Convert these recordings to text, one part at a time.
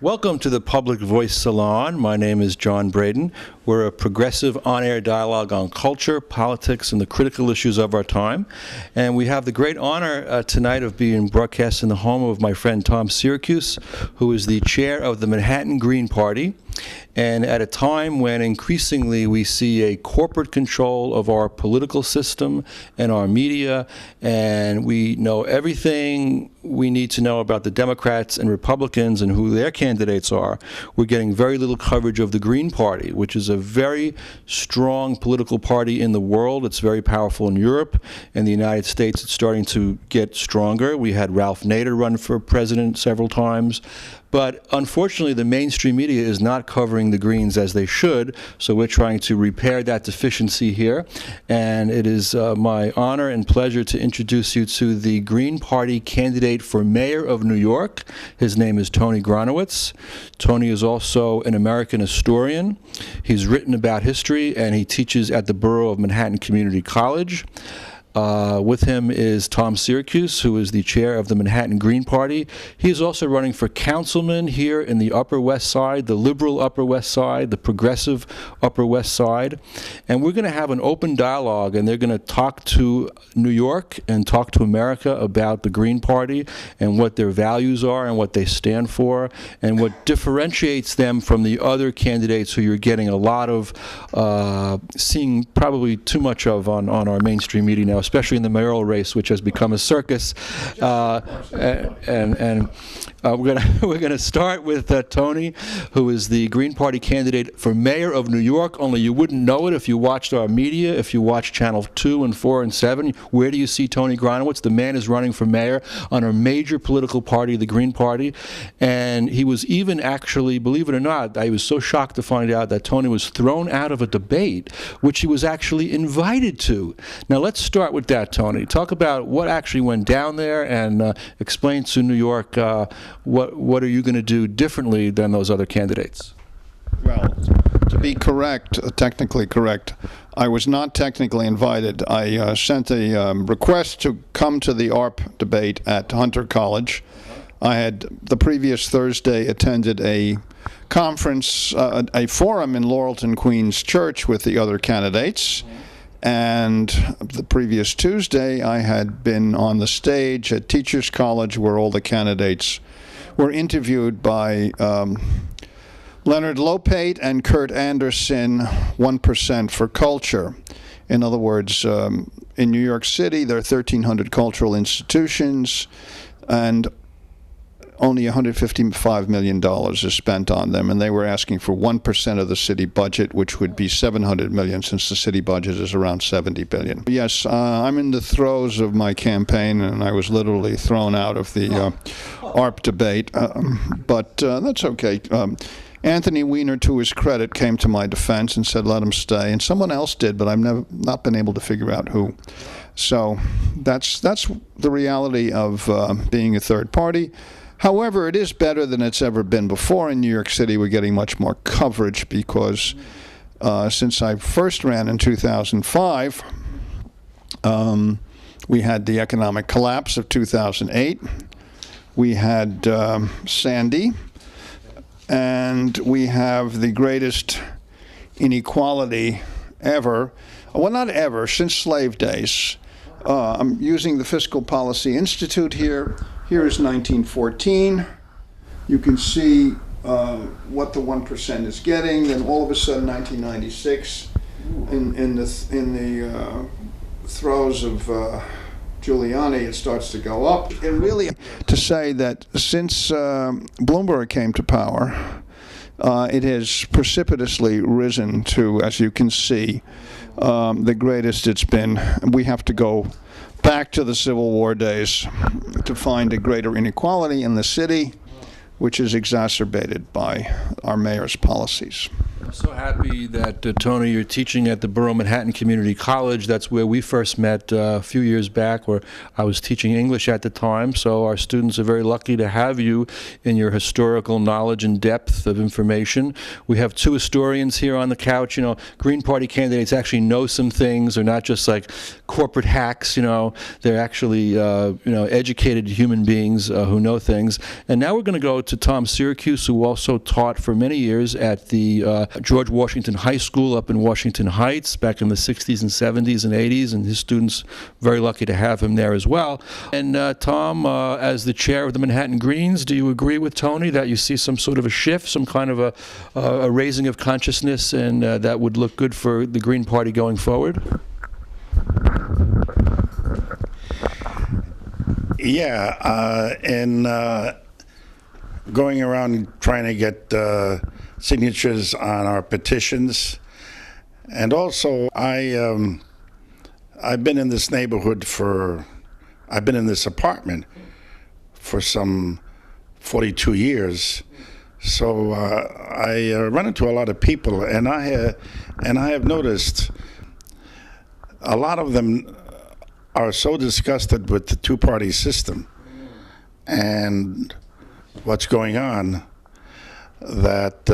Welcome to the Public Voice Salon. My name is John Bredin. We're a progressive on-air dialogue on culture, politics, and the critical issues of our time. And we have the great honor tonight of being broadcast in the home of my friend Tom Siracuse, who is the chair of the Manhattan Green Party. And at a time when increasingly we see a corporate control of our political system and our media, and we know everything we need to know about the Democrats and Republicans and who their candidates are, we're getting very little coverage of the Green Party, which is a very strong political party in the world. It's very powerful in Europe. In the United States, it's starting to get stronger. We had Ralph Nader run for president several times. But unfortunately, the mainstream media is not covering the Greens as they should, so we're trying to repair that deficiency here. And it is my honor and pleasure to introduce you to the Green Party candidate for mayor of New York. His name is Tony Gronowicz. Tony is also an American historian. He's written about history, and he teaches at the Borough of Manhattan Community College. With him is Tom Siracuse, who is the chair of the Manhattan Green Party. He is also running for councilman here in the Upper West Side, the liberal Upper West Side, the progressive Upper West Side. And we're going to have an open dialogue, and they're going to talk to New York and talk to America about the Green Party and what their values are and what they stand for and what differentiates them from the other candidates who you're getting a lot of, seeing probably too much of on our mainstream media now, especially in the mayoral race, which has become a circus. We're gonna start with Tony, who is the Green Party candidate for mayor of New York. Only you wouldn't know it if you watched our media, if you watched Channel 2 and 4 and 7. Where do you see Tony Gronowicz? The man is running for mayor on a major political party, the Green Party. And he was even actually, believe it or not, I was so shocked to find out that Tony was thrown out of a debate, which he was actually invited to. Now let's start with that, Tony. Talk about what actually went down there and explain to New York what are you going to do differently than those other candidates? Well, to be correct, technically correct, I was not technically invited. I sent a request to come to the ARP debate at Hunter College. I had the previous Thursday attended a conference, a forum in Laurelton Queens Church with the other candidates. And the previous Tuesday, I had been on the stage at Teachers College where all the candidates were interviewed by Leonard Lopate and Kurt Anderson, 1% for Culture. In other words, in New York City, there are 1,300 cultural institutions, and only $155 million is spent on them, and they were asking for 1% of the city budget, which would be $700 million, since the city budget is around $70 billion. Yes, I'm in the throes of my campaign, and I was literally thrown out of the ARP debate, but that's okay. Anthony Weiner, to his credit, came to my defense and said, let him stay, and someone else did, but I've not been able to figure out who. So that's the reality of being a third party. However, it is better than it's ever been before in New York City. We're getting much more coverage because since I first ran in 2005, we had the economic collapse of 2008. We had Sandy, and we have the greatest inequality ever. Well, not ever, since slave days. I'm using the Fiscal Policy Institute here. Here is 1914. You can see what the 1% is getting. Then all of a sudden, 1996, in the throes of Giuliani, it starts to go up. It really, to say that since Bloomberg came to power, it has precipitously risen to, as you can see, the greatest it's been. We have to go back to the Civil War days to find a greater inequality in the city, which is exacerbated by our mayor's policies. I'm so happy that, Tony, you're teaching at the Borough Manhattan Community College. That's where we first met a few years back, where I was teaching English at the time. So our students are very lucky to have you in your historical knowledge and depth of information. We have two historians here on the couch. You know, Green Party candidates actually know some things. They're not just like corporate hacks, you know. They're actually, educated human beings who know things. And now we're going to go to Tom Siracuse, who also taught for many years at the George Washington High School up in Washington Heights back in the 60s and 70s and 80s, and his students, very lucky to have him there as well. And Tom, as the chair of the Manhattan Greens, do you agree with Tony that you see some sort of a shift, some kind of a raising of consciousness, and that would look good for the Green Party going forward? Yeah, and going around trying to get signatures on our petitions, and also I've been in this neighborhood I've been in this apartment for some 42 years, so I run into a lot of people, and I have noticed a lot of them are so disgusted with the two-party system and what's going on that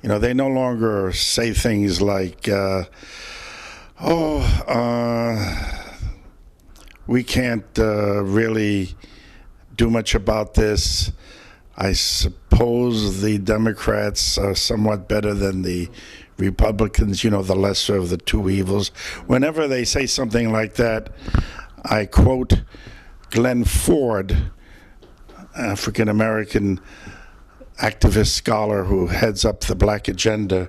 they no longer say things like, we can't really do much about this. I suppose the Democrats are somewhat better than the Republicans, the lesser of the two evils. Whenever they say something like that, I quote Glenn Ford, African-American activist scholar who heads up the Black Agenda,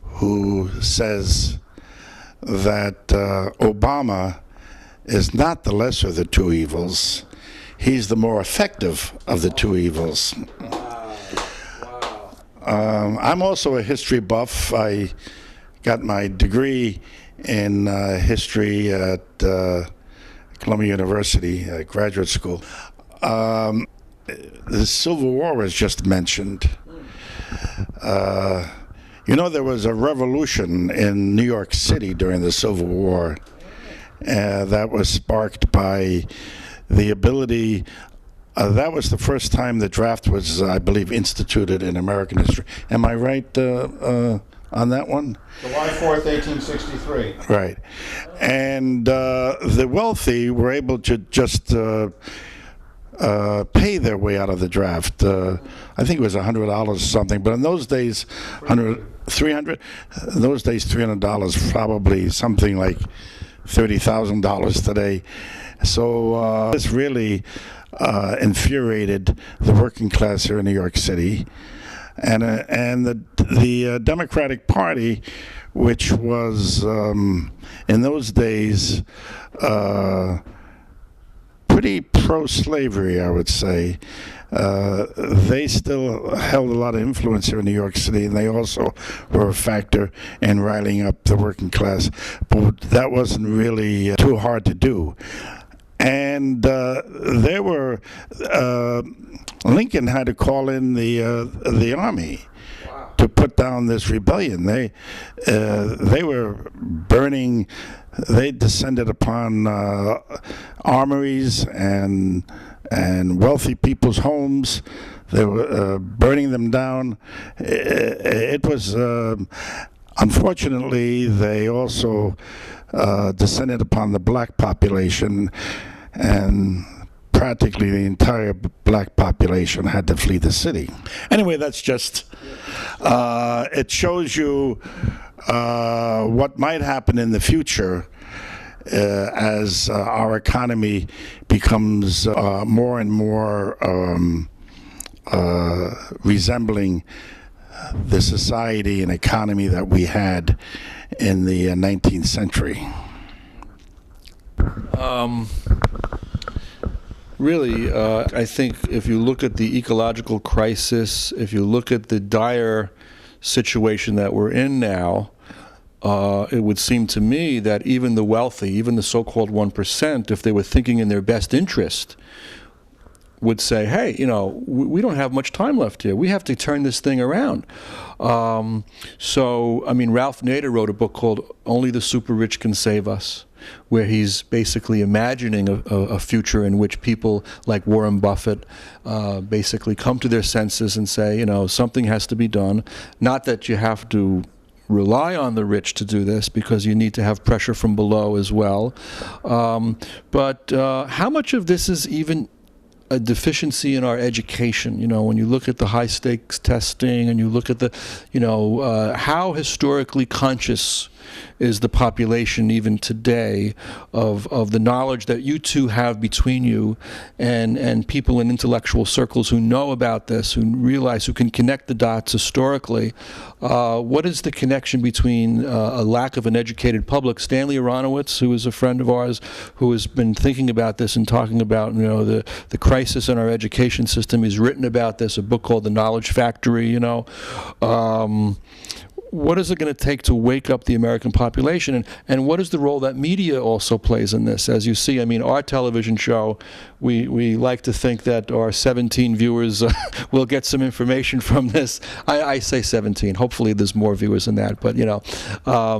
who says that Obama is not the lesser of the two evils. He's the more effective of the two evils. I'm also a history buff. I got my degree in history at Columbia University, graduate school. The Civil War was just mentioned. There was a revolution in New York City during the Civil War that was sparked by the ability. That was the first time the draft was, I believe, instituted in American history. Am I right on that one? July 4th, 1863. Right. And the wealthy were able to just pay their way out of the draft. I think it was $100 or something, but in those days, $300. In those days, $300 probably something like $30,000 today. So this really infuriated the working class here in New York City, and the Democratic Party, which was in those days pretty pro-slavery, I would say. They still held a lot of influence here in New York City, and they also were a factor in riling up the working class. But that wasn't really too hard to do. And there were Lincoln had to call in the army to put down this rebellion. They were burning. They descended upon armories and wealthy people's homes. They were burning them down. It was unfortunately, they also descended upon the black population, and practically the entire black population had to flee the city. Anyway, that's just, it shows you what might happen in the future as our economy becomes more and more resembling the society and economy that we had in the 19th century. Really, I think if you look at the ecological crisis, if you look at the dire situation that we're in now, it would seem to me that even the wealthy, even the so-called 1%, if they were thinking in their best interest, would say, hey, we don't have much time left here. We have to turn this thing around. So, I mean, Ralph Nader wrote a book called Only the Super Rich Can Save Us, where he's basically imagining a future in which people like Warren Buffett basically come to their senses and say, something has to be done. Not that you have to rely on the rich to do this, because you need to have pressure from below as well. But how much of this is even a deficiency in our education? When you look at the high stakes testing and you look at the, how historically conscious is the population even today of the knowledge that you two have between you and people in intellectual circles who know about this, who realize, who can connect the dots historically. What is the connection between a lack of an educated public? Stanley Gronowicz, who is a friend of ours, who has been thinking about this and talking about the crisis in our education system. He's written about this, a book called The Knowledge Factory. What is it going to take to wake up the American population? And what is the role that media also plays in this? As you see, I mean, our television show, we like to think that our 17 viewers will get some information from this. I say 17. Hopefully there's more viewers than that. But, I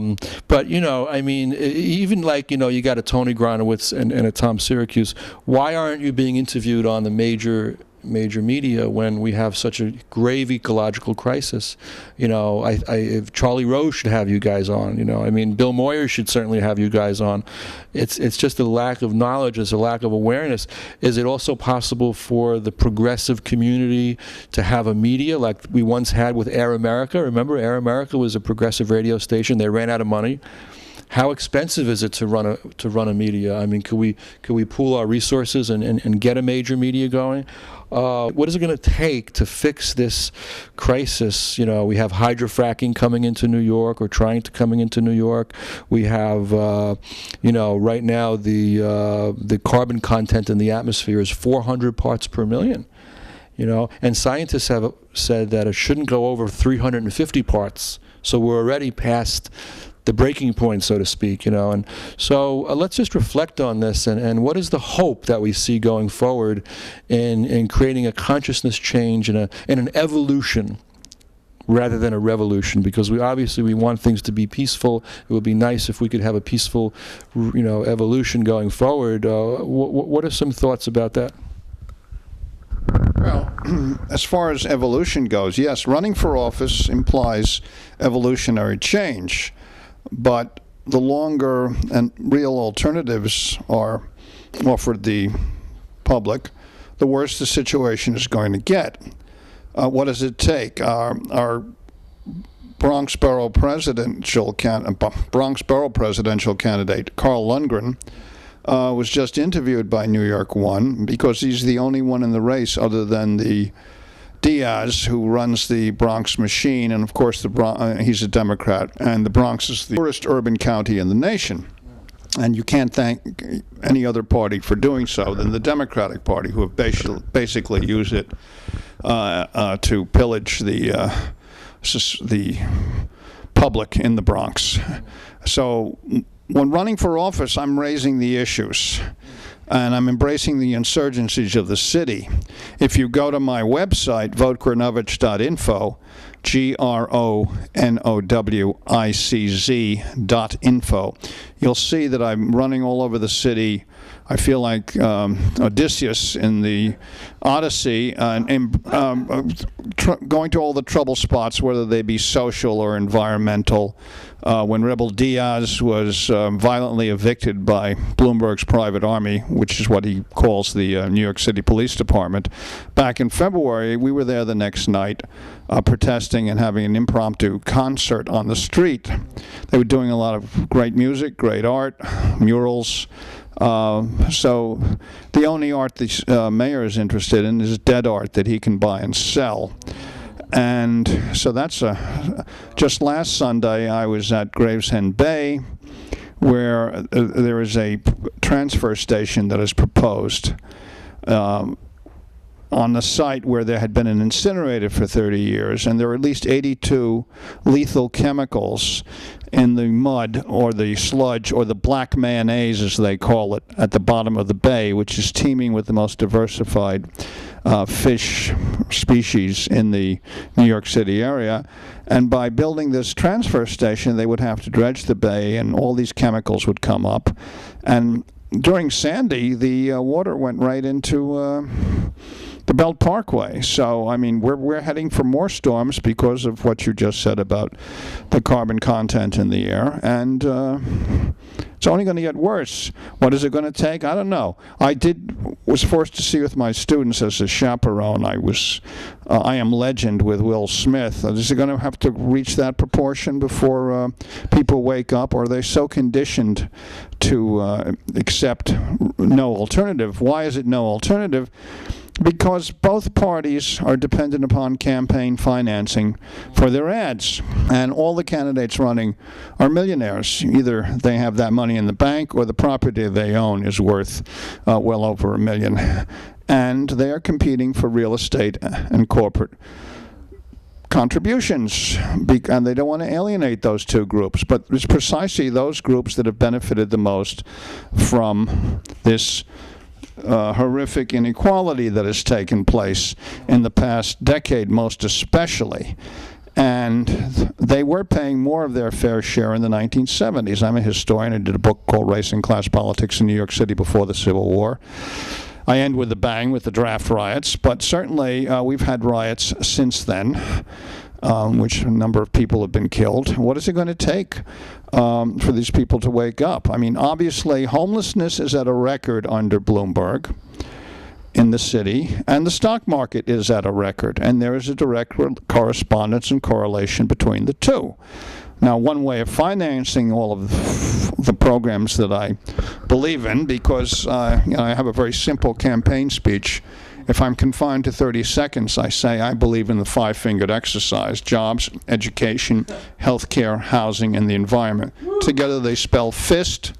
mean, even like, you got a Tony Gronowicz and a Tom Siracuse. Why aren't you being interviewed on the major media when we have such a grave ecological crisis? If Charlie Rose should have you guys on. I mean, Bill Moyer should certainly have you guys on. It's just a lack of knowledge. It's a lack of awareness. Is it also possible for the progressive community to have a media like we once had with Air America? Remember, Air America was a progressive radio station. They ran out of money. How expensive is it to run a media? I mean, could we pool our resources and get a major media going? What is it going to take to fix this crisis? We have hydrofracking coming into New York, or trying to coming into New York. We have, right now the carbon content in the atmosphere is 400 parts per million. And scientists have said that it shouldn't go over 350 parts. So we're already past the breaking point, so to speak, and so let's just reflect on this, and what is the hope that we see going forward in creating a consciousness change and an evolution rather than a revolution, because we obviously want things to be peaceful. It would be nice if we could have a peaceful, evolution going forward. What are some thoughts about that? Well, as far as evolution goes, yes, running for office implies evolutionary change. But the longer and real alternatives are offered the public, the worse the situation is going to get. What does it take? Our Bronx Borough presidential candidate, Carl Lundgren, was just interviewed by New York One, because he's the only one in the race other than the Diaz, who runs the Bronx machine, and of course he's a Democrat, and the Bronx is the poorest urban county in the nation. And you can't thank any other party for doing so than the Democratic Party, who have basically used it to pillage the public in the Bronx. So when running for office, I'm raising the issues, and I'm embracing the insurgencies of the city. If you go to my website, votegronowicz.info, GRONOWICZ.info, you'll see that I'm running all over the city. I feel like Odysseus in the Odyssey, going to all the trouble spots, whether they be social or environmental. When Rebel Diaz was violently evicted by Bloomberg's private army, which is what he calls the New York City Police Department, back in February, we were there the next night protesting and having an impromptu concert on the street. They were doing a lot of great music, great art, murals. So the only art the mayor is interested in is dead art that he can buy and sell. And so that's just last Sunday I was at Gravesend Bay, where there is a transfer station that is proposed on the site where there had been an incinerator for 30 years, and there were at least 82 lethal chemicals in the mud or the sludge or the black mayonnaise, as they call it, at the bottom of the bay, which is teeming with the most diversified fish species in the New York City area. And by building this transfer station, they would have to dredge the bay, and all these chemicals would come up. And during Sandy, the water went right into the Belt Parkway. So, I mean, we're heading for more storms because of what you just said about the carbon content in the air. And it's only going to get worse. What is it going to take? I don't know. I was forced to see with my students as a chaperone. I am legend with Will Smith. Is it going to have to reach that proportion before people wake up? Or are they so conditioned to accept no alternative? Why is it no alternative? Because both parties are dependent upon campaign financing for their ads. And all the candidates running are millionaires. Either they have that money in the bank or the property they own is worth well over $1 million. And they are competing for real estate and corporate contributions, and they don't want to alienate those two groups. But it's precisely those groups that have benefited the most from this horrific inequality that has taken place in the past decade, most especially. And they were paying more of their fair share in the 1970s. I'm a historian. I did a book called Race and Class Politics in New York City before the Civil War. I end with a bang with the draft riots, but certainly we've had riots since then, which a number of people have been killed. What is it going to take for these people to wake up? I mean, obviously, homelessness is at a record under Bloomberg in the city, and the stock market is at a record, and there is a direct correspondence and correlation between the two. Now, one way of financing all of the programs that I believe in, because I have a very simple campaign speech. If I'm confined to 30 seconds, I say I believe in the five-fingered exercise: jobs, education, healthcare, housing, and the environment. Together they spell FIST,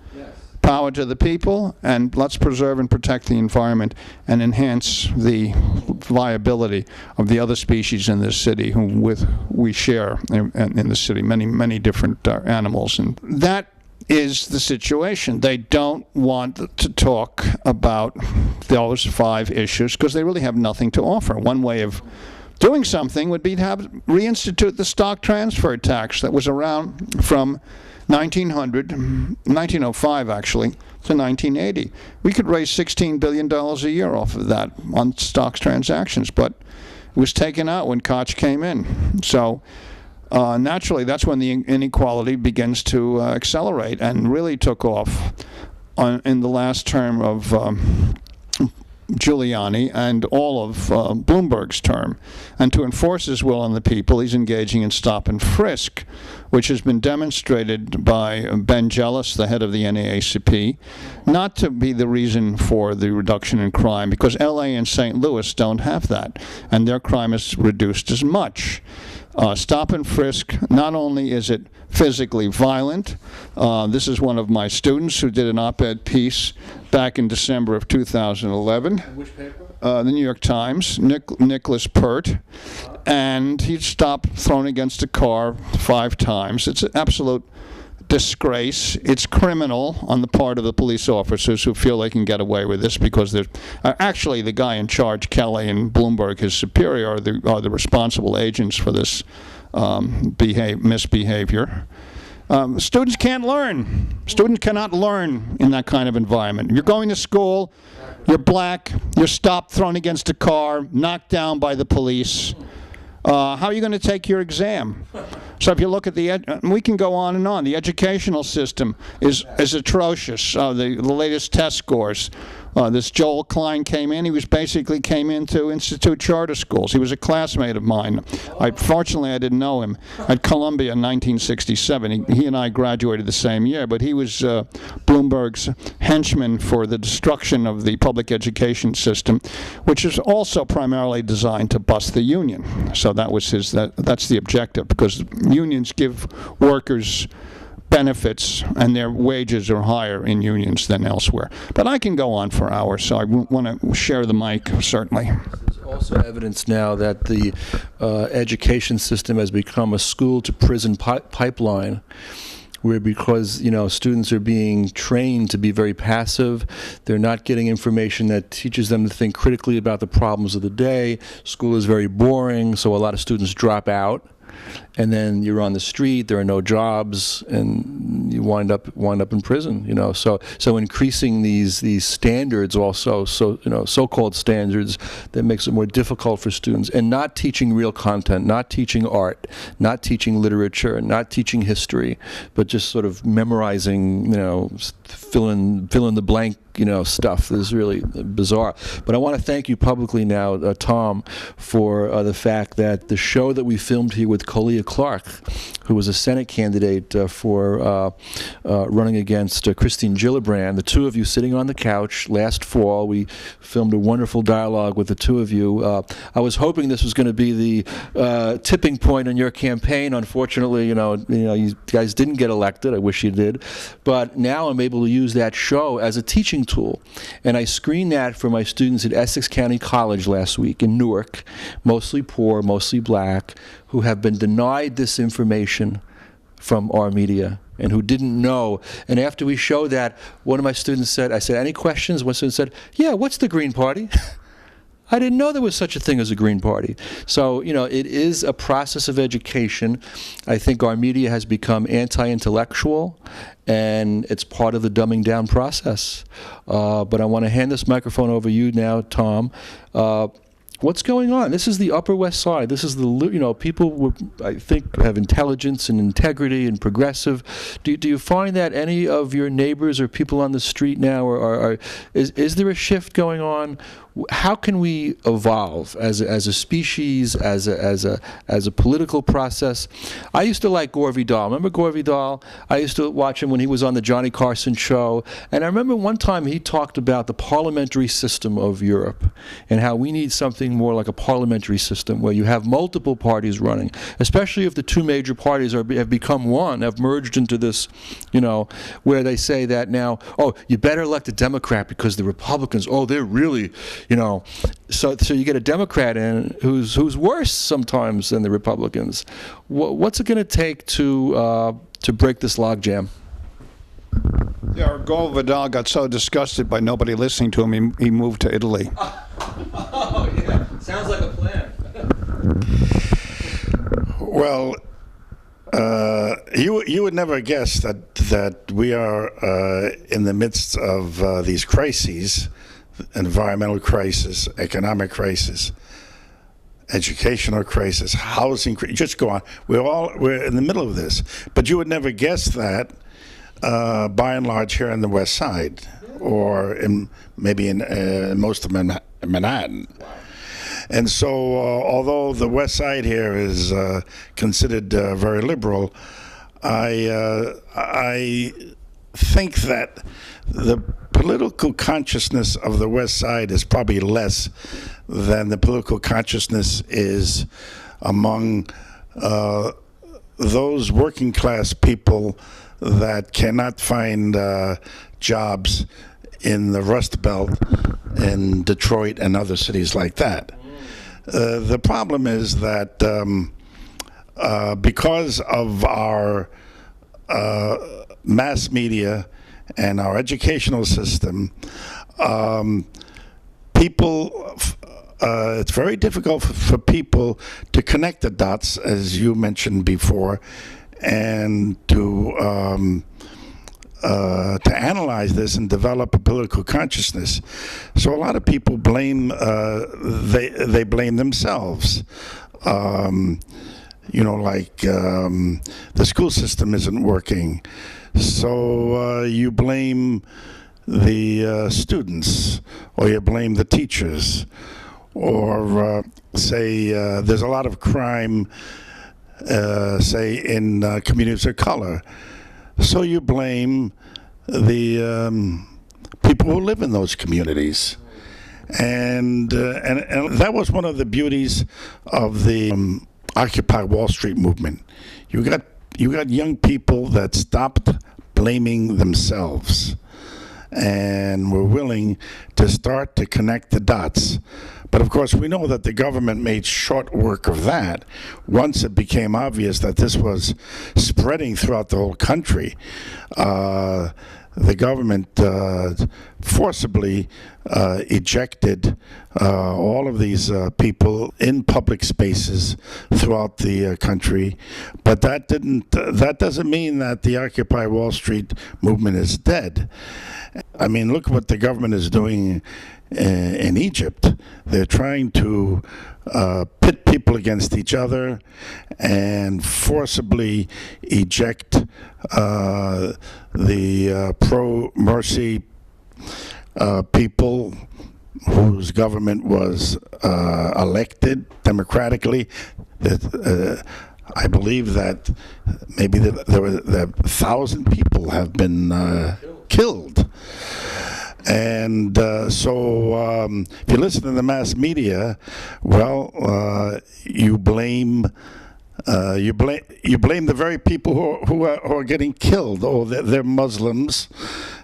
power to the people, and let's preserve and protect the environment and enhance the viability of the other species in this city we share in the city, many different animals. And that is the situation. They don't want to talk about those 5 issues because they really have nothing to offer. One way of doing something would be to reinstitute the stock transfer tax that was around from 1905 actually, to 1980. We could raise $16 billion a year off of that on stocks transactions, but it was taken out when Koch came in. So naturally, that's when the inequality begins to accelerate, and really took off in the last term of Giuliani and all of Bloomberg's term. And to enforce his will on the people, he's engaging in stop and frisk, which has been demonstrated by Ben Jealous, the head of the NAACP, not to be the reason for the reduction in crime, because LA and St. Louis don't have that, and their crime is reduced as much. Stop and frisk, not only is it physically violent, this is one of my students who did an op-ed piece back in December of 2011. Which paper? The New York Times, Nicholas Pert, and he's stopped, thrown against a car 5 times. It's an absolute disgrace. It's criminal on the part of the police officers who feel they can get away with this because they're actually the guy in charge, Kelly, and Bloomberg, his superior, are the responsible agents for this misbehavior. Students can't learn. Students cannot learn in that kind of environment. You're going to school, you're black, you're stopped, thrown against a car, knocked down by the police. How are you going to take your exam? So if you look at we can go on and on. The educational system is atrocious. The latest test scores. This Joel Klein came in. He came into Institute Charter Schools. He was a classmate of mine. Fortunately, I didn't know him. At Columbia in 1967. He and I graduated the same year, but he was Bloomberg's henchman for the destruction of the public education system, which is also primarily designed to bust the union. So that was that's the objective, because unions give workers benefits, and their wages are higher in unions than elsewhere. But I can go on for hours, so I want to share the mic, certainly. There's also evidence now that the education system has become a school-to-prison pipeline. where because, students are being trained to be very passive, they're not getting information that teaches them to think critically about the problems of the day. School is very boring, so a lot of students drop out. And then you're on the street, there are no jobs, and you wind up in prison, So increasing these standards also, so-called standards, that makes it more difficult for students, and not teaching real content, not teaching art, not teaching literature, not teaching history, but just sort of memorizing, fill in the blank, stuff is really bizarre. But I want to thank you publicly now, Tom, for the fact that the show that we filmed here with Claudia Clark, who was a Senate candidate for running against Christine Gillibrand, the two of you sitting on the couch last fall, we filmed a wonderful dialogue with the two of you. I was hoping this was going to be the tipping point in your campaign. Unfortunately, you guys didn't get elected. I wish you did. But now I'm able to use that show as a teaching tool. And I screened that for my students at Essex County College last week in Newark, mostly poor, mostly black, who have been denied this information from our media and who didn't know. And after we showed that, one of my students said, I said, any questions? One student said, yeah, what's the Green Party? I didn't know there was such a thing as a Green Party. So, it is a process of education. I think our media has become anti-intellectual, and it's part of the dumbing down process. But I want to hand this microphone over to you now, Tom. What's going on? This is the Upper West Side. This is the, people I think have intelligence and integrity and progressive. Do you find that any of your neighbors or people on the street now is there a shift going on? How can we evolve as a species, as a political process? I used to like Gore Vidal. Remember Gore Vidal? I used to watch him when he was on the Johnny Carson show. And I remember one time he talked about the parliamentary system of Europe and how we need something more like a parliamentary system where you have multiple parties running, especially if the two major parties have become one, have merged into this, where they say that now, oh, you better elect a Democrat because the Republicans, oh, they're really, so you get a Democrat in who's worse sometimes than the Republicans. What's it going to take to break this logjam? Yeah, our Gore Vidal got so disgusted by nobody listening to him, he moved to Italy. Oh, yeah. Sounds like a plan. Well, you would never guess that we are in the midst of these crises, environmental crisis, economic crisis, educational crisis, housing crisis. Just go on. We're in the middle of this, but you would never guess that. By and large, here on the West Side, or maybe in most of Manhattan. And so, although the West Side here is considered very liberal, I think that the political consciousness of the West Side is probably less than the political consciousness is among those working class people that cannot find jobs in the Rust Belt in Detroit and other cities like that. The problem is that because of our mass media and our educational system, it's very difficult for people to connect the dots, as you mentioned before, and to analyze this and develop a political consciousness. So a lot of people blame they blame themselves. The school system isn't working, so you blame the students, or you blame the teachers, or say there's a lot of crime, say in communities of color. So you blame the people who live in those communities, and that was one of the beauties of the Occupy Wall Street movement. You got young people that stopped blaming themselves and were willing to start to connect the dots. But of course, we know that the government made short work of that once it became obvious that this was spreading throughout the whole country. The government forcibly ejected all of these people in public spaces throughout the country, but that doesn't mean that the Occupy Wall Street movement is dead. I mean, look what the government is doing in Egypt. They're trying to pit people against each other and forcibly eject the pro-Morsi people whose government was elected democratically. I believe that maybe there were 1,000 people have been killed. And so if you listen to the mass media, well, you blame the very people who are getting killed. Oh, they're Muslims,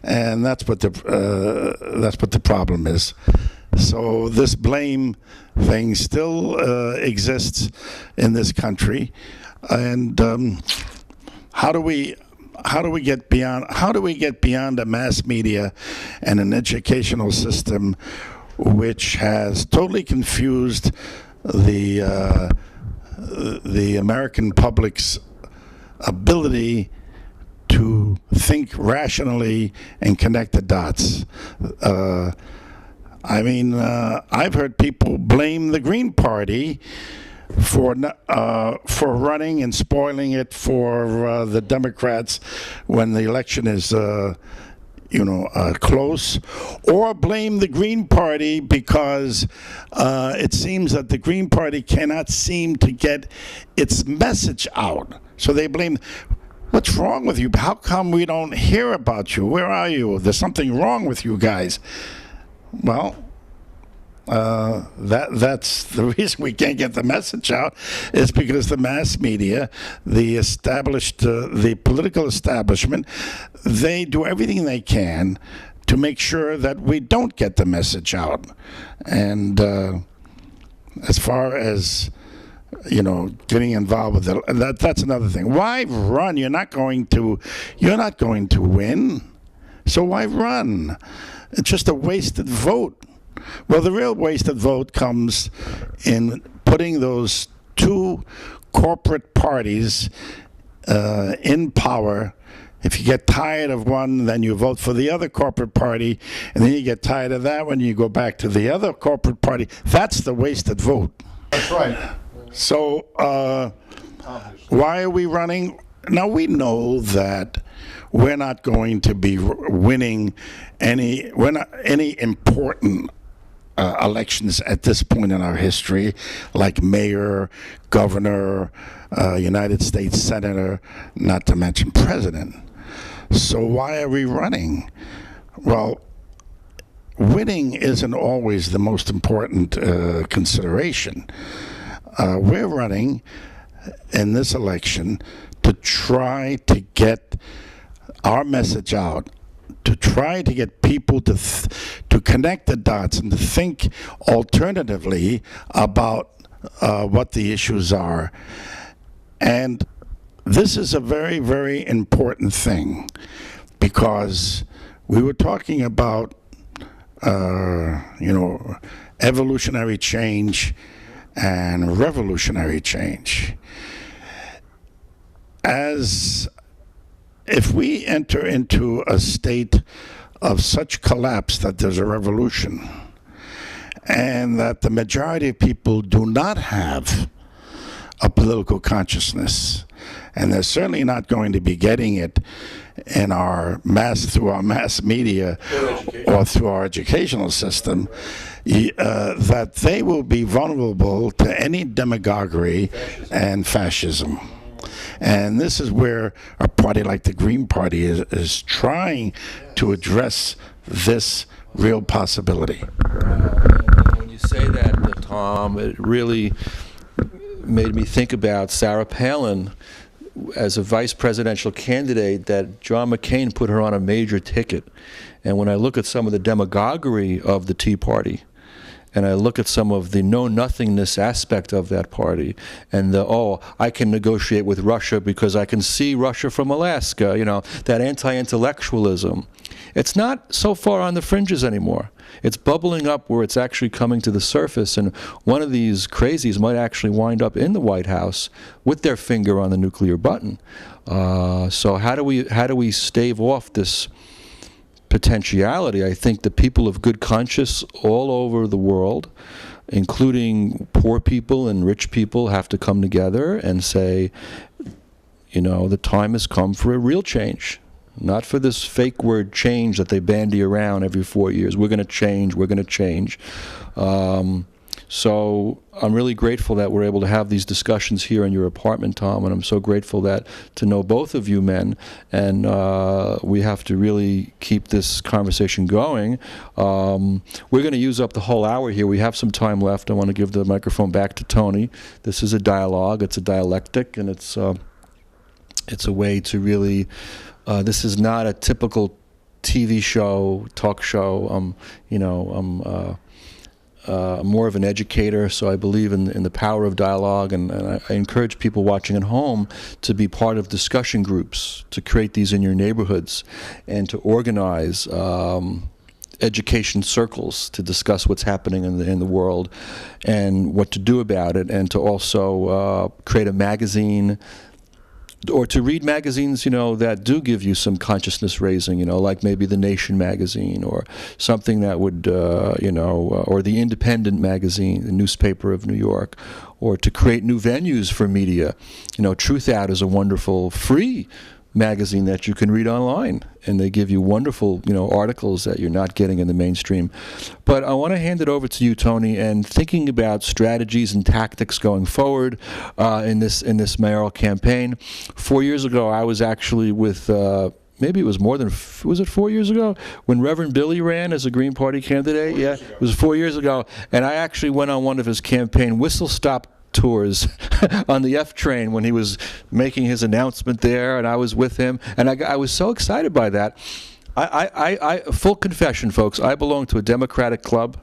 and that's what the problem is. So this blame thing still exists in this country, and how do we get beyond a mass media and an educational system which has totally confused the American public's ability to think rationally and connect the dots? I mean, I've heard people blame the Green Party for running and spoiling it for the Democrats when the election is close, or blame the Green Party because it seems that the Green Party cannot seem to get its message out. So they blame, what's wrong with you? How come we don't hear about you? Where are you? There's something wrong with you guys. Well, that's the reason we can't get the message out, is because the mass media, the political establishment, they do everything they can to make sure that we don't get the message out. And as far as getting involved with it, that's another thing. Why run? You're not going to win. So why run? It's just a wasted vote. Well, the real wasted vote comes in putting those two corporate parties in power. If you get tired of one, then you vote for the other corporate party, and then you get tired of that one, you go back to the other corporate party. That's the wasted vote. That's right. So why are we running? Now, we know that we're not going to be winning any important elections at this point in our history, like mayor, governor, United States senator, not to mention president. So why are we running? Well, winning isn't always the most important consideration. We're running in this election to try to get our message out, to try to get people to connect the dots and to think alternatively about what the issues are. And this is a very, very important thing, because we were talking about evolutionary change and revolutionary change. As if we enter into a state of such collapse that there's a revolution, and that the majority of people do not have a political consciousness, and they're certainly not going to be getting it in through our mass media or through our educational system, that they will be vulnerable to any demagoguery and fascism. And this is where a party like the Green Party is trying to address this real possibility. When you say that, Tom, it really made me think about Sarah Palin as a vice presidential candidate, that John McCain put her on a major ticket. And when I look at some of the demagoguery of the Tea Party, and I look at some of the know-nothingness aspect of that party, and I can negotiate with Russia because I can see Russia from Alaska, that anti-intellectualism. It's not so far on the fringes anymore. It's bubbling up where it's actually coming to the surface, and one of these crazies might actually wind up in the White House with their finger on the nuclear button. So how do we stave off this potentiality? I think the people of good conscience all over the world, including poor people and rich people, have to come together and say, the time has come for a real change. Not for this fake word change that they bandy around every 4 years. We're going to change, we're going to change. So I'm really grateful that we're able to have these discussions here in your apartment, Tom, and I'm so grateful to know both of you men, and we have to really keep this conversation going. We're going to use up the whole hour here. We have some time left. I want to give the microphone back to Tony. This is a dialogue, it's a dialectic, and it's a way to really... this is not a typical TV show, talk show. I'm more of an educator, so I believe in the power of dialogue, and I encourage people watching at home to be part of discussion groups, to create these in your neighborhoods, and to organize education circles to discuss what's happening in the world and what to do about it, and to also create a magazine, or to read magazines, that do give you some consciousness raising, like maybe The Nation magazine, or something that would, or The Independent magazine, the newspaper of New York, or to create new venues for media. Truth Out is a wonderful free magazine that you can read online, and they give you wonderful, articles that you're not getting in the mainstream. But I want to hand it over to you, Tony, and thinking about strategies and tactics going forward in this mayoral campaign. 4 years ago, I was actually with. Maybe it was more than, was it 4 years ago? When Reverend Billy ran as a Green Party candidate? Yeah, it was 4 years ago. And I actually went on one of his campaign whistle-stop tours on the F train when he was making his announcement there, and I was with him, and I was so excited by that. I full confession, folks, I belong to a Democratic club,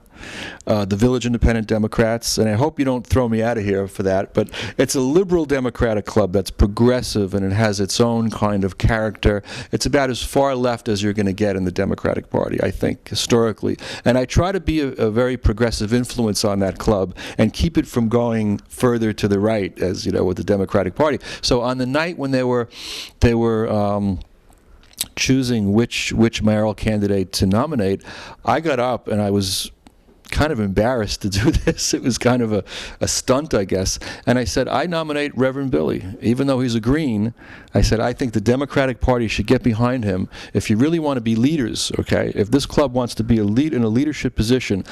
the Village Independent Democrats, and I hope you don't throw me out of here for that, but it's a liberal Democratic club that's progressive, and it has its own kind of character. It's about as far left as you're going to get in the Democratic Party, I think, historically. And I try to be a very progressive influence on that club and keep it from going further to the right, as with the Democratic Party. So on the night when they were choosing which mayoral candidate to nominate, I got up and I was kind of embarrassed to do this. It was kind of a stunt, I guess. And I said, I nominate Reverend Billy. Even though he's a Green, I said, I think the Democratic Party should get behind him. If you really want to be leaders, okay, if this club wants to be in a leadership position,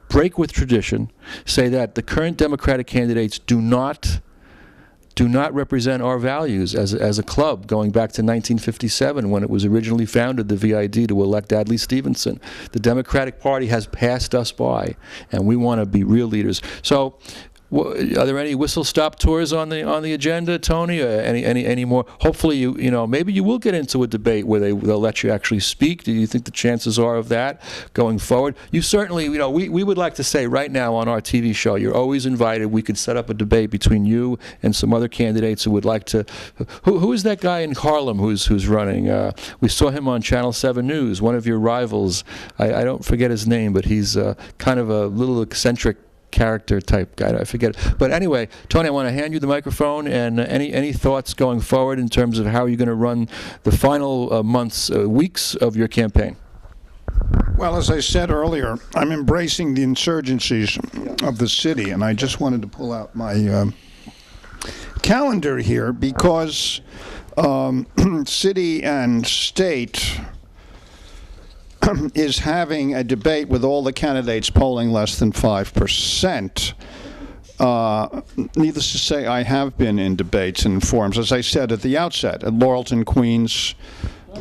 break with tradition, say that the current Democratic candidates do not represent our values as a club, going back to 1957 when it was originally founded, the VID, to elect Adlai Stevenson. The Democratic Party has passed us by, and we want to be real leaders. So are there any whistle-stop tours on the agenda, Tony? Any more? Hopefully, maybe you will get into a debate where they'll let you actually speak. Do you think the chances are of that going forward? You certainly, we would like to say right now on our TV show, you're always invited. We could set up a debate between you and some other candidates who would like to. Who is that guy in Harlem who's running? We saw him on Channel 7 News. One of your rivals. I don't forget his name, but he's kind of a little eccentric character type guy. I forget. But anyway, Tony, I want to hand you the microphone, and any thoughts going forward in terms of how you're going to run the final weeks of your campaign? Well, as I said earlier, I'm embracing the insurgencies of the city, and I just wanted to pull out my calendar here because city and state is having a debate with all the candidates polling less than 5%. Needless to say, I have been in debates and forums, as I said at the outset, at Laurelton, Queens.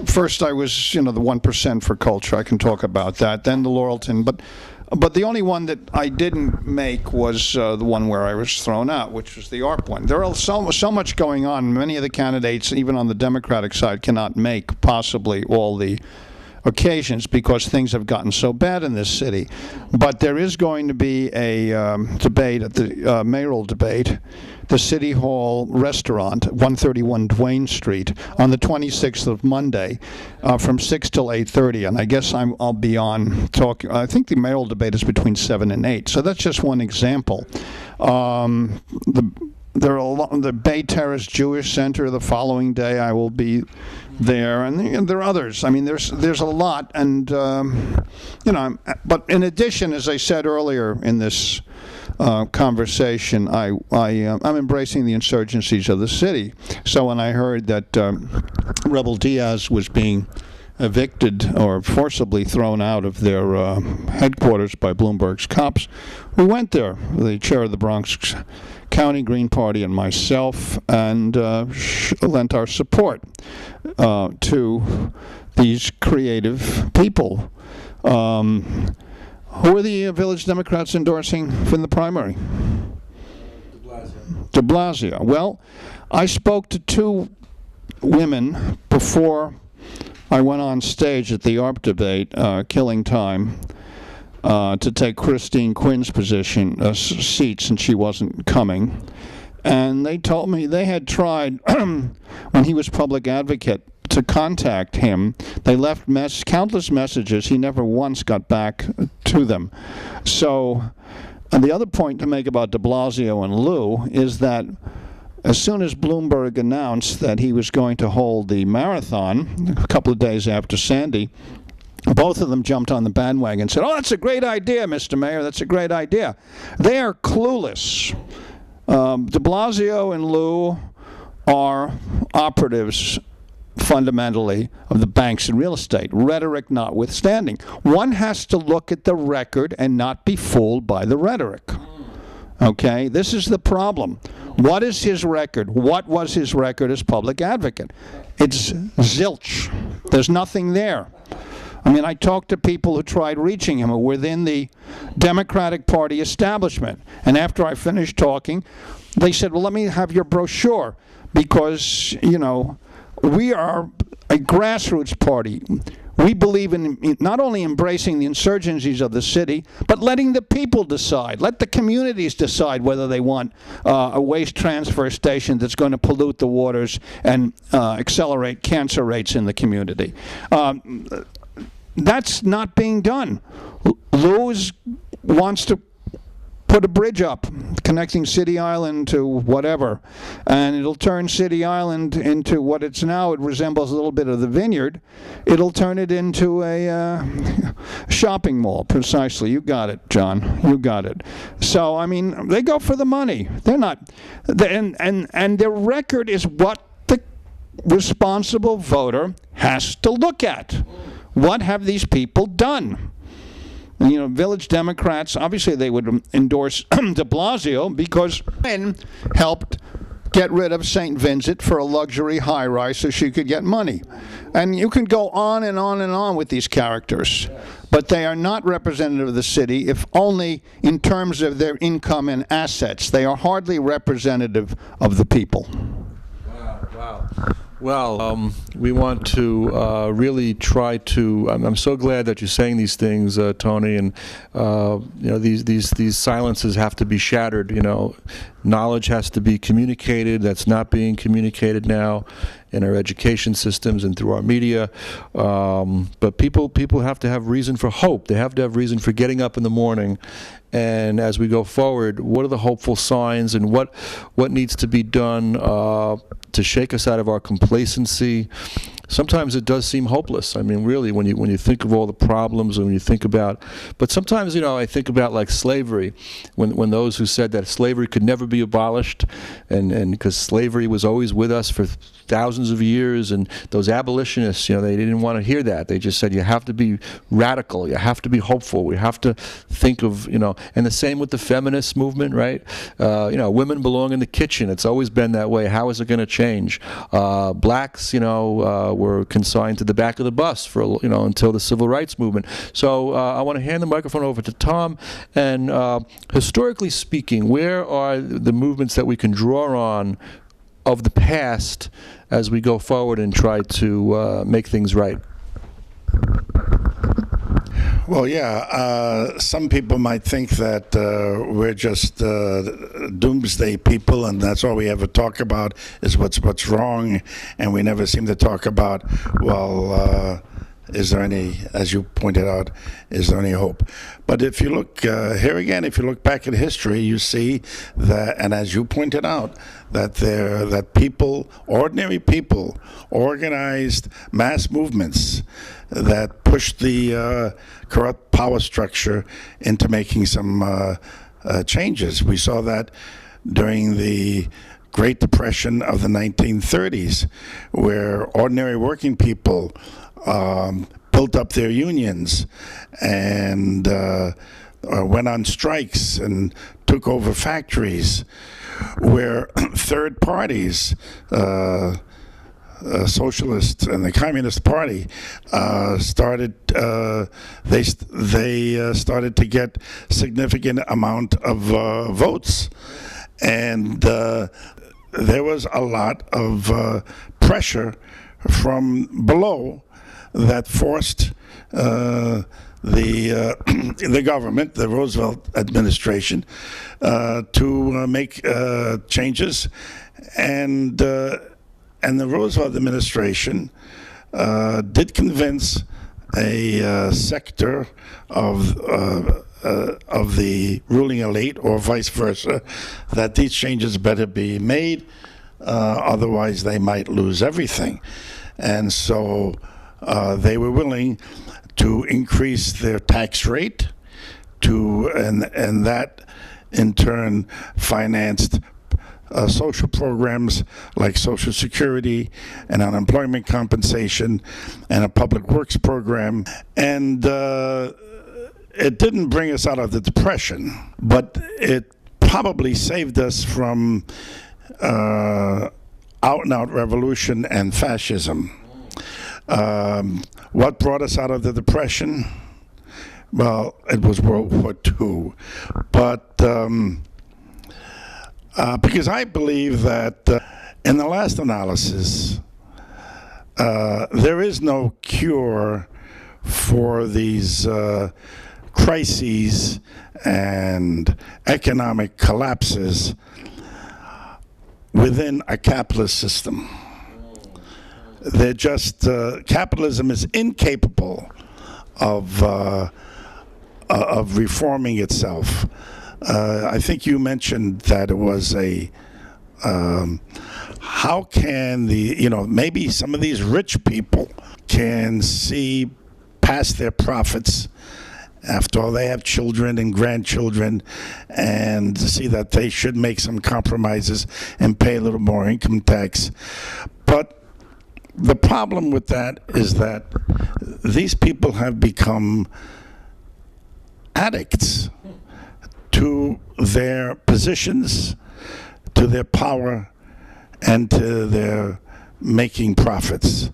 First, I was, the 1% for culture. I can talk about that. Then the Laurelton, but the only one that I didn't make was the one where I was thrown out, which was the ARP one. There are so much going on. Many of the candidates, even on the Democratic side, cannot make possibly all the occasions because things have gotten so bad in this city. But there is going to be a debate at the mayoral debate, the City Hall restaurant, 131 Duane Street, on the 26th of Monday, from 6 till 8:30. And I guess I'll be on talking. I think the mayoral debate is between 7 and 8. So that's just one example. There are the Bay Terrace Jewish Center the following day. I will be there, and there are others. I mean, there's a lot, and But in addition, as I said earlier in this conversation, I'm embracing the insurgencies of the city. So when I heard that Rebel Diaz was being evicted or forcibly thrown out of their headquarters by Bloomberg's cops, we went there, the chair of the Bronx County Green Party and myself, and lent our support to these creative people. Who are the Village Democrats endorsing from the primary? De Blasio. Well, I spoke to two women before I went on stage at the ARP debate, killing time, to take Christine Quinn's seat since she wasn't coming. And they told me they had tried, when he was public advocate, to contact him. They left countless messages. He never once got back to them. So, and the other point to make about de Blasio and Lieu is that as soon as Bloomberg announced that he was going to hold the marathon a couple of days after Sandy, both of them jumped on the bandwagon and said, "Oh, that's a great idea, Mr. Mayor, that's a great idea." They are clueless. De Blasio and Lieu are operatives, fundamentally, of the banks and real estate, rhetoric notwithstanding. One has to look at the record and not be fooled by the rhetoric. Okay, this is the problem. What is his record? What was his record as public advocate? It's zilch. There's nothing there. I mean, I talked to people who tried reaching him, who were within the Democratic Party establishment. And after I finished talking, they said, "Well, let me have your brochure, because, we are a grassroots party. We believe in not only embracing the insurgencies of the city, but letting the people decide. Let the communities decide whether they want a waste transfer station that's going to pollute the waters and accelerate cancer rates in the community." That's not being done. Lieu wants to put a bridge up connecting City Island to whatever, and it'll turn City Island into what it's now. It resembles a little bit of the Vineyard. It'll turn it into a shopping mall, precisely. You got it, John. You got it. So, I mean, they go for the money. They're not, and their record is what the responsible voter has to look at. What have these people done? And, Village Democrats, obviously they would endorse de Blasio because Quinn helped get rid of St. Vincent for a luxury high-rise so she could get money. And you can go on and on and on with these characters. But they are not representative of the city, if only in terms of their income and assets. They are hardly representative of the people. Wow. Well, we want to really try to. I'm so glad that you're saying these things, Tony. And these silences have to be shattered. Knowledge has to be communicated. That's not being communicated now in our education systems and through our media. But people have to have reason for hope. They have to have reason for getting up in the morning. And as we go forward, what are the hopeful signs, and what needs to be done to shake us out of our complacency? Sometimes it does seem hopeless. I mean, really, when you think of all the problems, and when you think about, but sometimes, I think about like slavery, when those who said that slavery could never be abolished, and because slavery was always with us for thousands of years, and those abolitionists, they didn't want to hear that. They just said, you have to be radical, you have to be hopeful, we have to think of, and the same with the feminist movement, right? Women belong in the kitchen. It's always been that way. How is it going to change? Blacks, were consigned to the back of the bus for until the civil rights movement. So I want to hand the microphone over to Tom. And historically speaking, where are the movements that we can draw on of the past as we go forward and try to make things right? Well, yeah, some people might think that we're just doomsday people, and that's all we ever talk about is what's wrong, and we never seem to talk about, well, is there any, as you pointed out, is there any hope? But if you look, here again, if you look back at history, you see that, and as you pointed out, that people, ordinary people, organized mass movements that pushed the corrupt power structure into making some changes. We saw that during the Great Depression of the 1930s, where ordinary working people built up their unions and went on strikes and took over factories, where third parties, socialists and the Communist Party, started to get significant amount of votes, and there was a lot of pressure from below that forced the government, the Roosevelt administration, to make changes, and the Roosevelt administration did convince a sector of the ruling elite, or vice versa, that these changes better be made, otherwise they might lose everything. And so they were willing to increase their tax rate, and that in turn financed social programs like Social Security and unemployment compensation and a public works program. And it didn't bring us out of the Depression, but it probably saved us from out-and-out revolution and fascism. What brought us out of the Depression? Well, it was World War II. But because I believe that in the last analysis, there is no cure for these crises and economic collapses within a capitalist system. They're just, capitalism is incapable of reforming itself. I think you mentioned that it was how can maybe some of these rich people can see past their profits. After all, they have children and grandchildren, and see that they should make some compromises and pay a little more income tax. But the problem with that is that these people have become addicts to their positions, to their power, and to their making profits.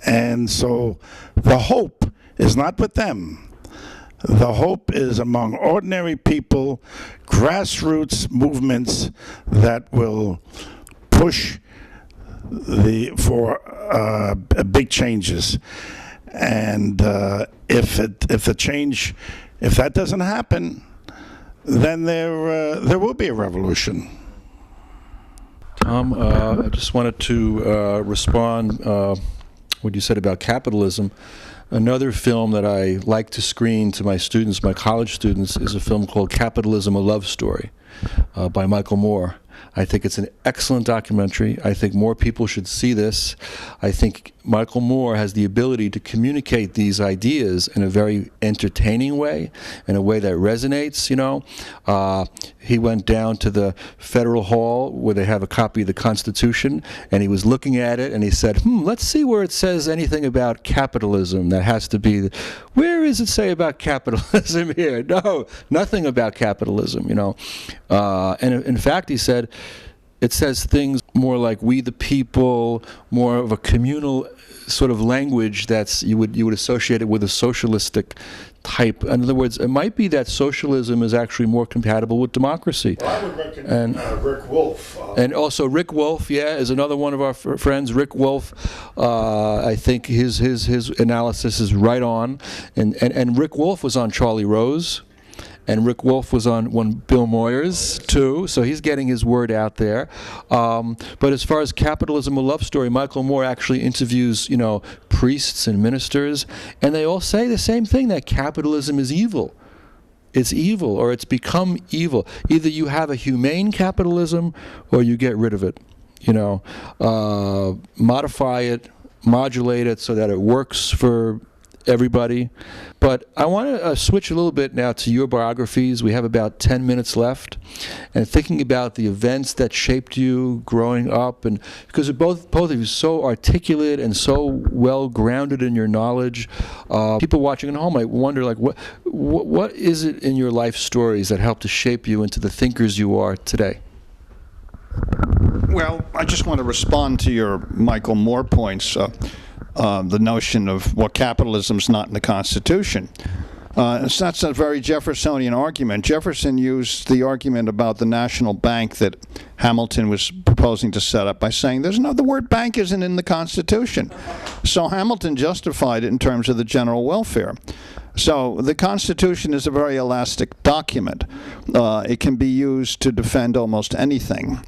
And so the hope is not with them. The hope is among ordinary people, grassroots movements that will push for big changes. And if that doesn't happen, then there will be a revolution. Tom, I just wanted to respond what you said about capitalism. Another film that I like to screen to my students, my college students, is a film called Capitalism: A Love Story by Michael Moore. I think it's an excellent documentary. I think more people should see this. I think Michael Moore has the ability to communicate these ideas in a very entertaining way, in a way that resonates, He went down to the Federal Hall where they have a copy of the Constitution, and he was looking at it, and he said, let's see where it says anything about capitalism. That has to be, where does it say about capitalism here? No, nothing about capitalism, And in fact, he said, it says things more like we the people, more of a communal sort of language that's you would associate it with a socialistic type. In other words, it might be that socialism is actually more compatible with democracy. Well, I would recommend Rick Wolf. And also Rick Wolf, is another one of our friends. Rick Wolf, I think his analysis is right on. And Rick Wolf was on Charlie Rose. And Rick Wolf was on Bill Moyers, too, so he's getting his word out there. But as far as Capitalism, a Love Story, Michael Moore actually interviews, priests and ministers, and they all say the same thing, that capitalism is evil. It's evil, or it's become evil. Either you have a humane capitalism, or you get rid of it. Modify it, modulate it so that it works for everybody. But I want to switch a little bit now to your biographies. We have about 10 minutes left, and thinking about the events that shaped you growing up, and because both of you are so articulate and so well grounded in your knowledge, people watching at home might wonder, like, what is it in your life stories that helped to shape you into the thinkers you are today? Well, I just want to respond to your Michael Moore points. The notion of capitalism's not in the Constitution. That's a very Jeffersonian argument. Jefferson used the argument about the national bank that Hamilton was proposing to set up by saying the word bank isn't in the Constitution. So Hamilton justified it in terms of the general welfare. So the Constitution is a very elastic document. It can be used to defend almost anything.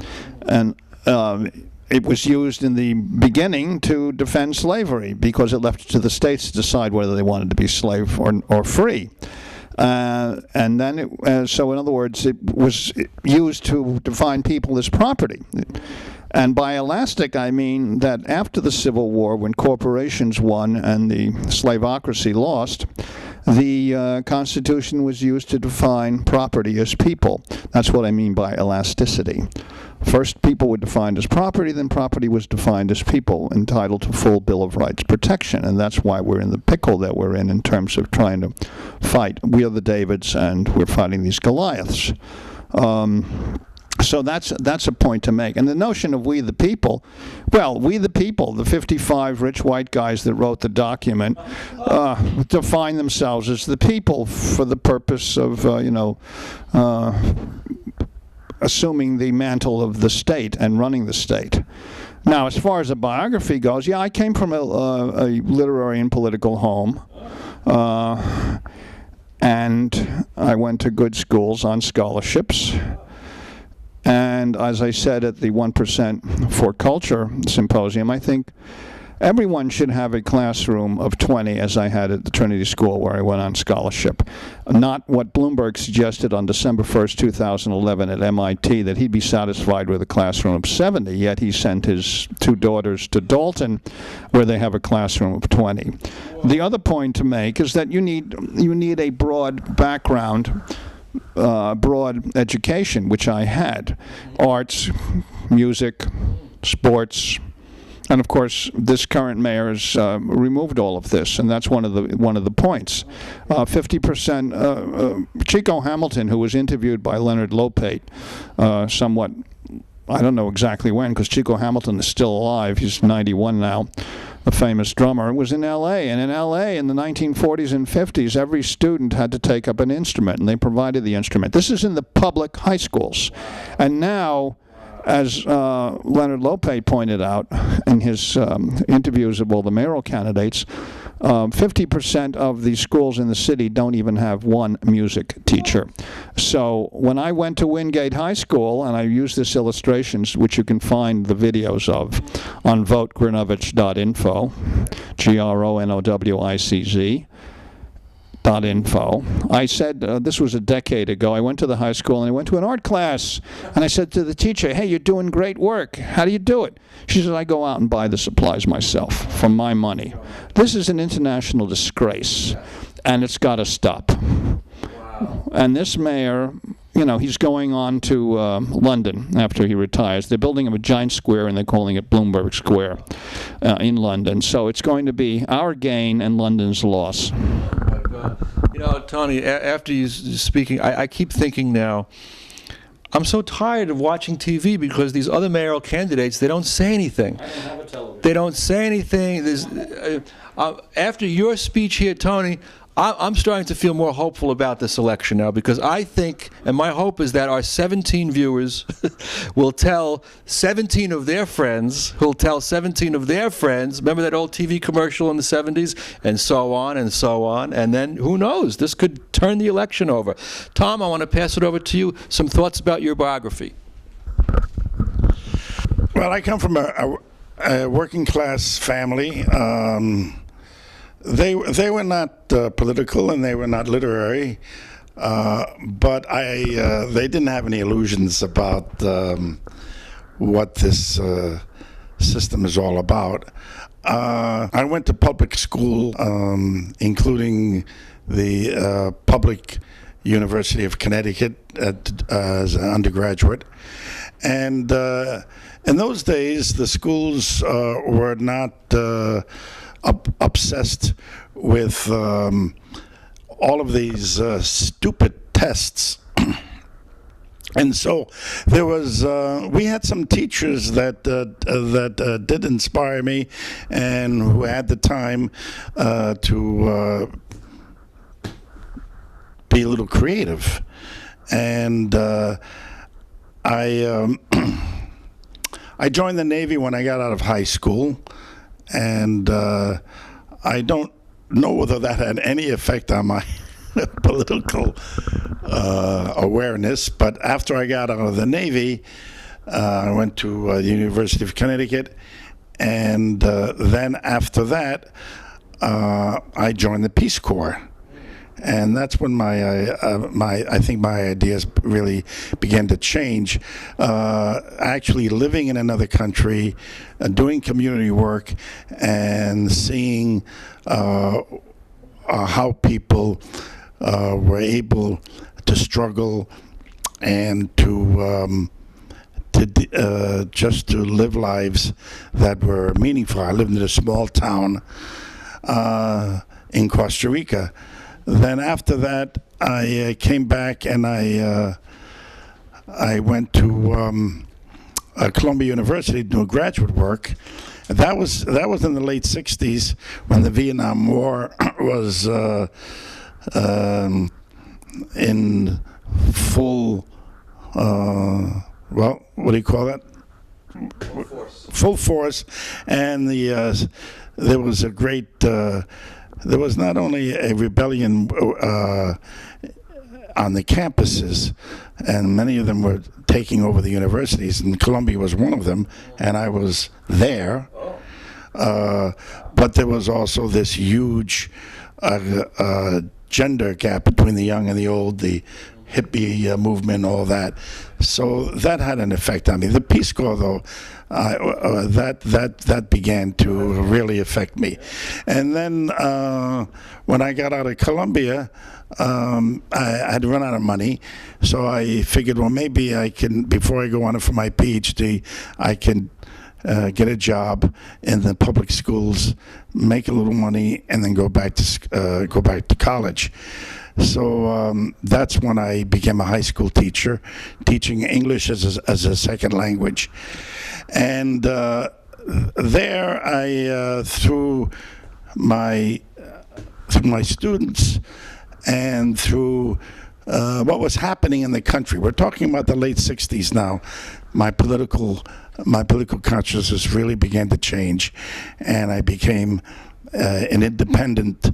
And it was used in the beginning to defend slavery because it left it to the states to decide whether they wanted to be slave or free. And then, so in other words, it was used to define people as property. And by elastic, I mean that after the Civil War, when corporations won and the slavocracy lost, the Constitution was used to define property as people. That's what I mean by elasticity. First, people were defined as property, then property was defined as people, entitled to full Bill of Rights protection. And that's why we're in the pickle that we're in terms of trying to fight. We are the Davids, and we're fighting these Goliaths. So that's a point to make. And the notion of we the people, well, we the people, the 55 rich white guys that wrote the document, define themselves as the people for the purpose of, assuming the mantle of the state and running the state. Now, as far as a biography goes, I came from a literary and political home. And I went to good schools on scholarships. And as I said at the 1% for Culture Symposium, I think everyone should have a classroom of 20, as I had at the Trinity School where I went on scholarship. Not what Bloomberg suggested on December 1st, 2011 at MIT, that he'd be satisfied with a classroom of 70, yet he sent his two daughters to Dalton, where they have a classroom of 20. The other point to make is that you need a broad background, broad education, which I had. Arts, music, sports, and of course this current mayor has removed all of this, and that's one of the points. 50%. Chico Hamilton, who was interviewed by Leonard Lopate, somewhat, I don't know exactly when, because Chico Hamilton is still alive. He's 91 now. A famous drummer, was in L.A. And in L.A. in the 1940s and 50s, every student had to take up an instrument, and they provided the instrument. This is in the public high schools. And now, as Leonard Lopate pointed out in his interviews of all the mayoral candidates, 50% of the schools in the city don't even have one music teacher. So when I went to Wingate High School, and I used this illustrations, which you can find the videos of on votegronowicz.info, GRONOWICZ.info. I said, this was a decade ago, I went to the high school and I went to an art class, and I said to the teacher, hey, you're doing great work. How do you do it? She said, I go out and buy the supplies myself from my money. This is an international disgrace, and it's got to stop. Wow. And this mayor, he's going on to London after he retires. They're building him a giant square, and they're calling it Bloomberg Square in London. So it's going to be our gain and London's loss. Tony, after you speaking, I keep thinking now, I'm so tired of watching TV because these other mayoral candidates, they don't say anything. I don't have a television. They don't say anything. After your speech here, Tony, I'm starting to feel more hopeful about this election now, because I think, and my hope is that our 17 viewers will tell 17 of their friends, who'll tell 17 of their friends, remember that old TV commercial in the 70s, and so on and so on, and then who knows, this could turn the election over. Tom, I want to pass it over to you. Some thoughts about your biography. Well, I come from a working class family. They were not political and they were not literary, but they didn't have any illusions about what this system is all about. I went to public school, including the Public University of Connecticut as an undergraduate, and in those days the schools were not obsessed with all of these stupid tests. And so there was, we had some teachers that did inspire me, and who had the time to be a little creative. And I joined the Navy when I got out of high school. And I don't know whether that had any effect on my political awareness, but after I got out of the Navy, I went to the University of Connecticut, and then after that, I joined the Peace Corps. And that's when I think my ideas really began to change. Actually living in another country, doing community work, and seeing how people were able to struggle and to just to live lives that were meaningful. I lived in a small town in Costa Rica. Then after that, I came back and I went to Columbia University to do graduate work. That was in the late '60s when the Vietnam War was in full. Well, what do you call that? Full force. Full force, and there was a great. There was not only a rebellion on the campuses, and many of them were taking over the universities, and Columbia was one of them, and I was there. But there was also this huge gender gap between the young and the old, the hippie movement, all that. So that had an effect on me. The Peace Corps, though, that began to really affect me. And then when I got out of Columbia, I had run out of money, so I figured, well, maybe I can, before I go on for my PhD, I can get a job in the public schools, make a little money, and then go back to college. So that's when I became a high school teacher, teaching English as a second language. And there, I through my students and through what was happening in the country. We're talking about the late '60s now. My political consciousness really began to change, and I became an independent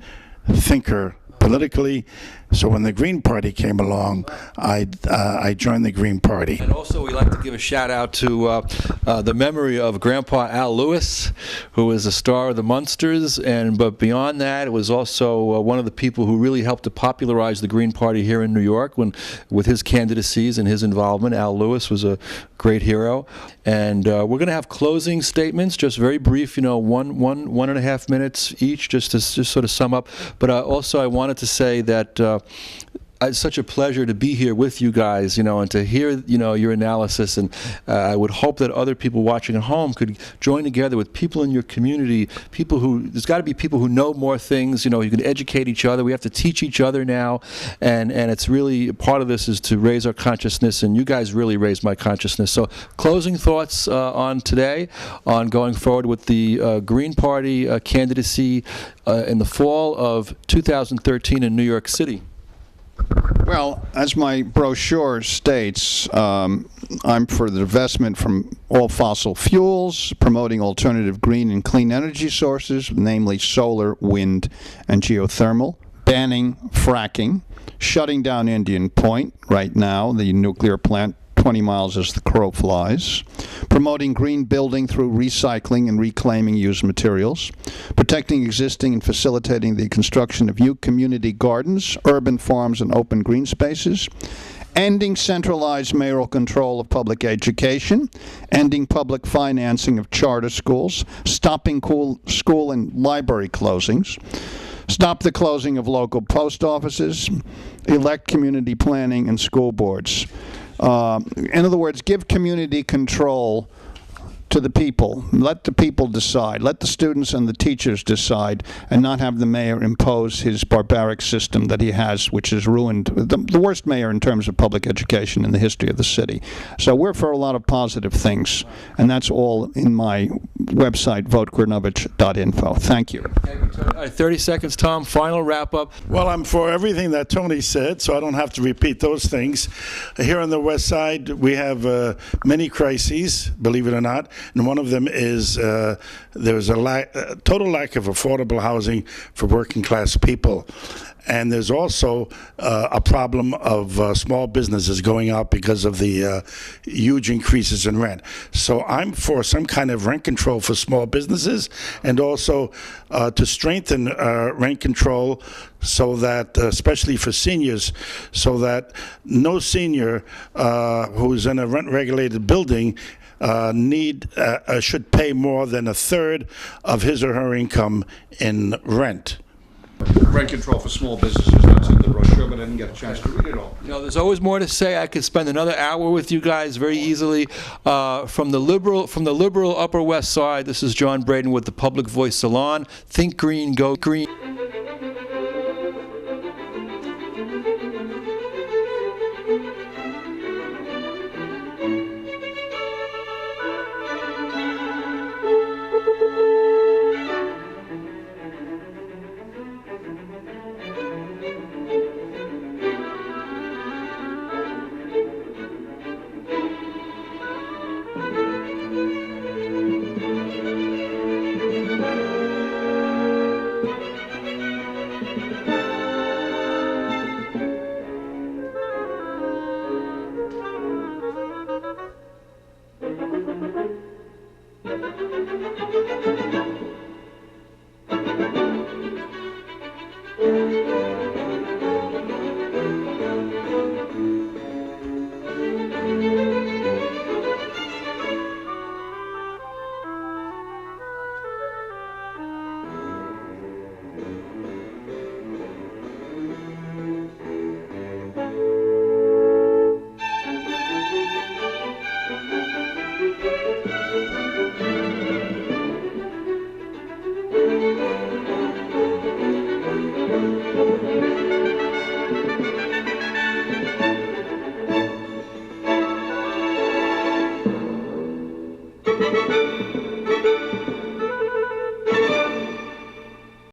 thinker politically. So when the Green Party came along, I joined the Green Party. And also, we'd like to give a shout out to the memory of Grandpa Al Lewis, who was a star of the Munsters, but beyond that, it was also one of the people who really helped to popularize the Green Party here in New York with his candidacies and his involvement. Al Lewis was a great hero. And we're going to have closing statements, just very brief, 1.5 minutes each, just to sort of sum up. But also, I wanted to say that it's such a pleasure to be here with you guys, and to hear, your analysis. And I would hope that other people watching at home could join together with people in your community, there's got to be people who know more things, you can educate each other. We have to teach each other now. And it's really, part of this is to raise our consciousness, and you guys really raised my consciousness. So closing thoughts on today, on going forward with the Green Party candidacy in the fall of 2013 in New York City. Well, as my brochure states, I'm for the divestment from all fossil fuels, promoting alternative green and clean energy sources, namely solar, wind, and geothermal, banning fracking, shutting down Indian Point right now, the nuclear plant 20 miles as the crow flies, promoting green building through recycling and reclaiming used materials, protecting existing and facilitating the construction of new community gardens, urban farms, and open green spaces, ending centralized mayoral control of public education, ending public financing of charter schools, stopping school and library closings, stop the closing of local post offices, elect community planning and school boards. In other words, give community control to the people. Let the people decide. Let the students and the teachers decide, and not have the mayor impose his barbaric system that he has, which has ruined the worst mayor in terms of public education in the history of the city. So we're for a lot of positive things, and that's all in my website, votegronowicz.info. Thank you. Thank you, Tony. All right, 30 seconds, Tom. Final wrap-up. Well, I'm for everything that Tony said, so I don't have to repeat those things. Here on the West Side, we have many crises, believe it or not, and one of them is there's a total lack of affordable housing for working-class people. And there's also a problem of small businesses going out because of the huge increases in rent. So I'm for some kind of rent control for small businesses, and also to strengthen rent control so that, especially for seniors, so that no senior who's in a rent-regulated building should pay more than a third of his or her income in rent. Rent control for small businesses, that's in the brochure, but I didn't get a chance to read it all. There's always more to say. I could spend another hour with you guys very easily. From the liberal Upper West Side, this is John Bredin with the Public Voice Salon. Think green, go green.